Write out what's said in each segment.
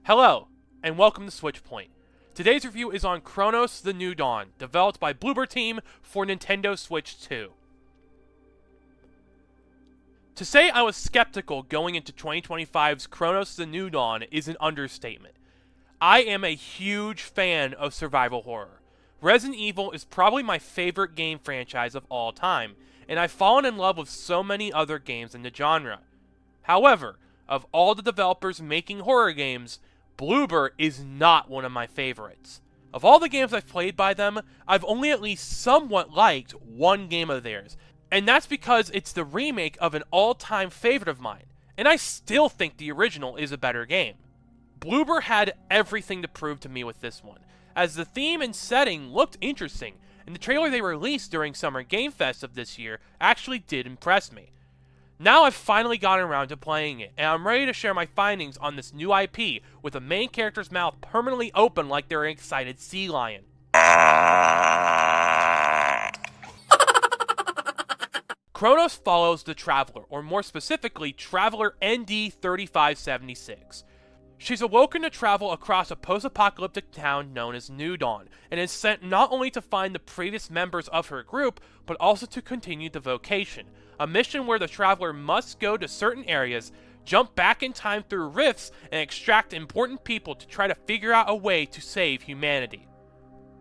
Hello, and welcome to Switchpoint. Today's review is on Cronos: The New Dawn, developed by Bloober Team for Nintendo Switch 2. To say I was skeptical going into 2025's Cronos: The New Dawn is an understatement. I am a huge fan of survival horror. Resident Evil is probably my favorite game franchise of all time, and I've fallen in love with so many other games in the genre. However, of all the developers making horror games, Bloober is not one of my favorites. Of all the games I've played by them, I've only at least somewhat liked one game of theirs, and that's because it's the remake of an all-time favorite of mine, and I still think the original is a better game. Bloober had everything to prove to me with this one, as the theme and setting looked interesting, and the trailer they released during Summer Game Fest of this year actually did impress me. Now I've finally gotten around to playing it, and I'm ready to share my findings on this new IP with the main character's mouth permanently open like they're an excited sea lion. Cronos follows the Traveler, or more specifically, Traveler ND-3576. She's awoken to travel across a post-apocalyptic town known as New Dawn, and is sent not only to find the previous members of her group, but also to continue the vocation, a mission where the Traveler must go to certain areas, jump back in time through rifts, and extract important people to try to figure out a way to save humanity.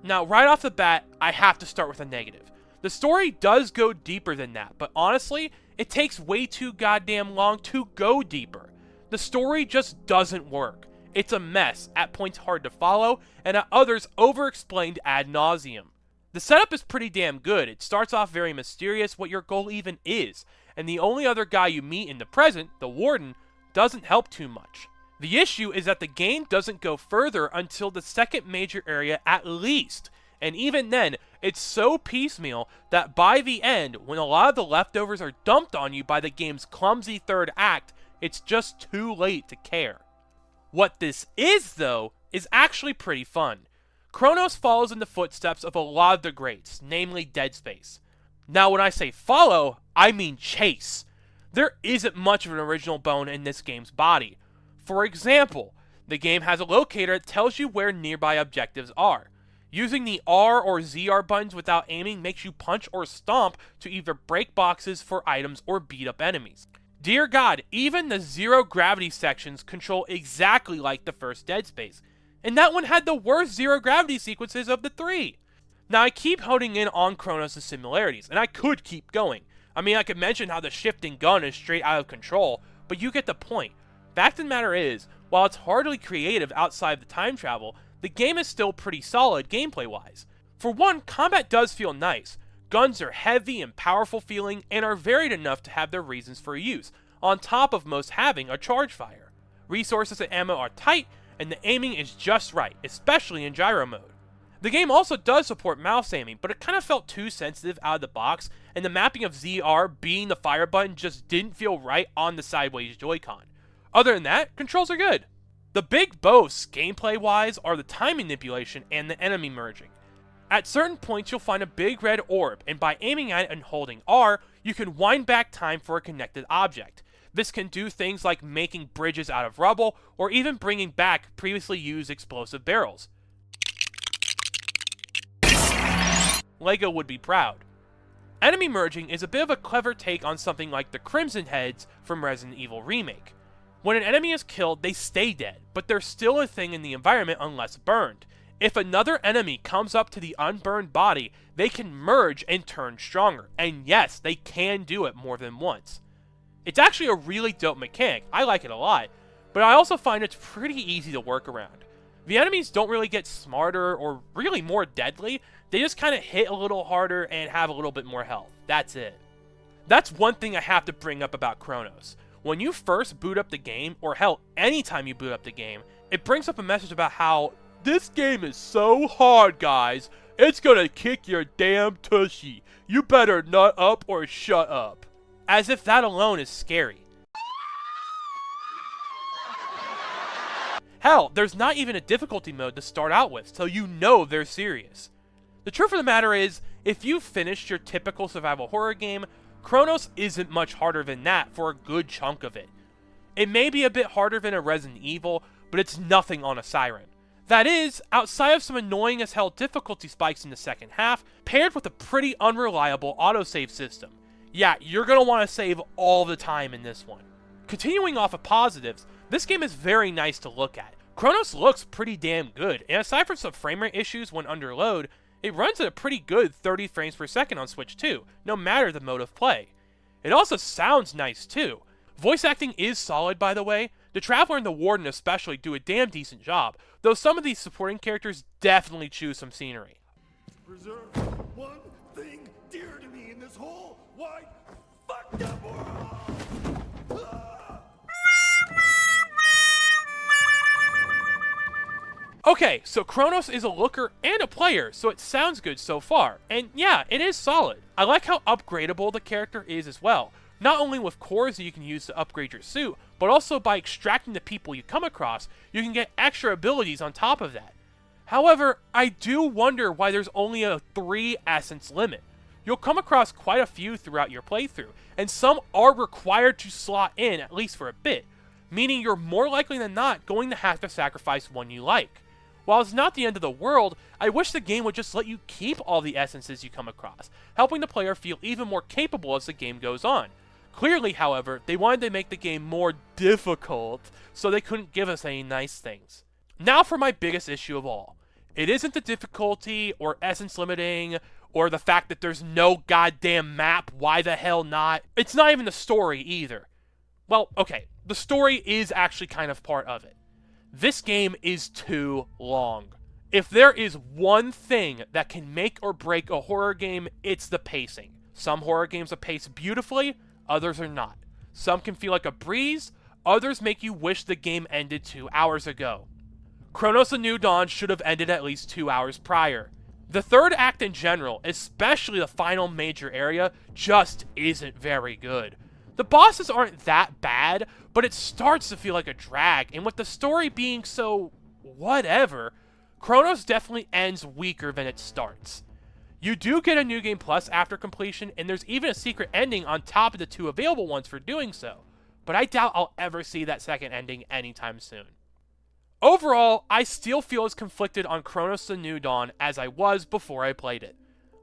Now, right off the bat, I have to start with a negative. The story does go deeper than that, but honestly, it takes way too goddamn long to go deeper. The story just doesn't work. It's a mess, at points hard to follow, and at others over-explained ad nauseum. The setup is pretty damn good. It starts off very mysterious what your goal even is, and the only other guy you meet in the present, the Warden, doesn't help too much. The issue is that the game doesn't go further until the second major area at least, and even then, it's so piecemeal that by the end, when a lot of the leftovers are dumped on you by the game's clumsy third act, it's just too late to care. What this is, though, is actually pretty fun. Cronos follows in the footsteps of a lot of the greats, namely Dead Space. Now when I say follow, I mean chase. There isn't much of an original bone in this game's body. For example, the game has a locator that tells you where nearby objectives are. Using the R or ZR buttons without aiming makes you punch or stomp to either break boxes for items or beat up enemies. Dear God, even the zero gravity sections control exactly like the first Dead Space, and that one had the worst zero gravity sequences of the three. Now I keep honing in on Cronos' similarities, and I could keep going. I mean, I could mention how the shifting gun is straight out of control, but you get the point. Fact of the matter is, while it's hardly creative outside of the time travel, the game is still pretty solid gameplay-wise. For one, combat does feel nice. Guns are heavy and powerful feeling and are varied enough to have their reasons for use, on top of most having a charge fire. Resources and ammo are tight, and the aiming is just right, especially in gyro mode. The game also does support mouse aiming, but it kind of felt too sensitive out of the box, and the mapping of ZR being the fire button just didn't feel right on the sideways Joy-Con. Other than that, controls are good. The big boasts, gameplay-wise, are the time manipulation and the enemy merging. At certain points, you'll find a big red orb, and by aiming at it and holding R, you can wind back time for a connected object. This can do things like making bridges out of rubble, or even bringing back previously used explosive barrels. Lego would be proud. Enemy merging is a bit of a clever take on something like the Crimson Heads from Resident Evil Remake. When an enemy is killed, they stay dead, but they're still a thing in the environment unless burned. If another enemy comes up to the unburned body, they can merge and turn stronger, and yes, they can do it more than once. It's actually a really dope mechanic, I like it a lot, but I also find it's pretty easy to work around. The enemies don't really get smarter or really more deadly, they just kind of hit a little harder and have a little bit more health, that's it. That's one thing I have to bring up about Cronos. When you first boot up the game, or hell, anytime you boot up the game, it brings up a message about how this game is so hard, guys. It's gonna kick your damn tushy. You better nut up or shut up. As if that alone is scary. Hell, there's not even a difficulty mode to start out with, so you know they're serious. The truth of the matter is, if you've finished your typical survival horror game, Cronos isn't much harder than that for a good chunk of it. It may be a bit harder than a Resident Evil, but it's nothing on a Siren. That is, outside of some annoying as hell difficulty spikes in the second half, paired with a pretty unreliable autosave system. Yeah, you're going to want to save all the time in this one. Continuing off of positives, this game is very nice to look at. Cronos looks pretty damn good, and aside from some frame rate issues when under load, it runs at a pretty good 30 frames per second on Switch 2, no matter the mode of play. It also sounds nice too. Voice acting is solid, by the way. The Traveler and the Warden especially do a damn decent job, though some of these supporting characters definitely chew some scenery. Preserve one thing dear to me in this whole wide fucked up world. Okay, so Cronos is a looker and a player, so it sounds good so far. And yeah, it is solid. I like how upgradable the character is as well. Not only with cores that you can use to upgrade your suit, but also by extracting the people you come across, you can get extra abilities on top of that. However, I do wonder why there's only a 3 essence limit. You'll come across quite a few throughout your playthrough, and some are required to slot in at least for a bit, meaning you're more likely than not going to have to sacrifice one you like. While it's not the end of the world, I wish the game would just let you keep all the essences you come across, helping the player feel even more capable as the game goes on. Clearly, however, they wanted to make the game more difficult, so they couldn't give us any nice things. Now for my biggest issue of all. It isn't the difficulty, or essence limiting, or the fact that there's no goddamn map, why the hell not? It's not even the story either. Well, okay, the story is actually kind of part of it. This game is too long. If there is one thing that can make or break a horror game, it's the pacing. Some horror games are paced beautifully, others are not. Some can feel like a breeze, others make you wish the game ended 2 hours ago. Cronos: The New Dawn should have ended at least 2 hours prior. The third act in general, especially the final major area, just isn't very good. The bosses aren't that bad, but it starts to feel like a drag, and with the story being so whatever, Cronos definitely ends weaker than it starts. You do get a New Game Plus after completion, and there's even a secret ending on top of the 2 available ones for doing so, but I doubt I'll ever see that second ending anytime soon. Overall, I still feel as conflicted on Cronos: The New Dawn as I was before I played it.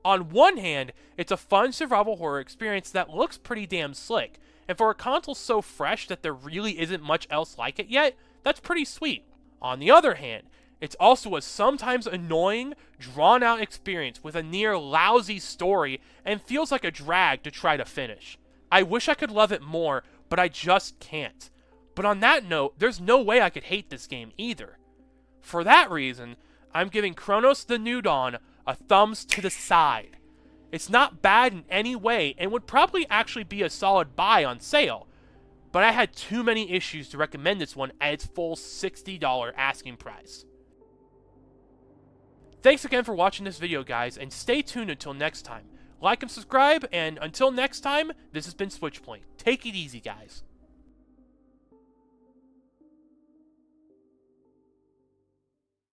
On one hand, it's a fun survival horror experience that looks pretty damn slick, and for a console so fresh that there really isn't much else like it yet, that's pretty sweet. On the other hand, it's also a sometimes annoying, drawn-out experience with a near lousy story and feels like a drag to try to finish. I wish I could love it more, but I just can't. But on that note, there's no way I could hate this game either. For that reason, I'm giving Cronos: The New Dawn a thumbs to the side. It's not bad in any way and would probably actually be a solid buy on sale, but I had too many issues to recommend this one at its full $60 asking price. Thanks again for watching this video, guys, and stay tuned until next time. Like and subscribe, and until next time, this has been Switchpoint. Take it easy, guys.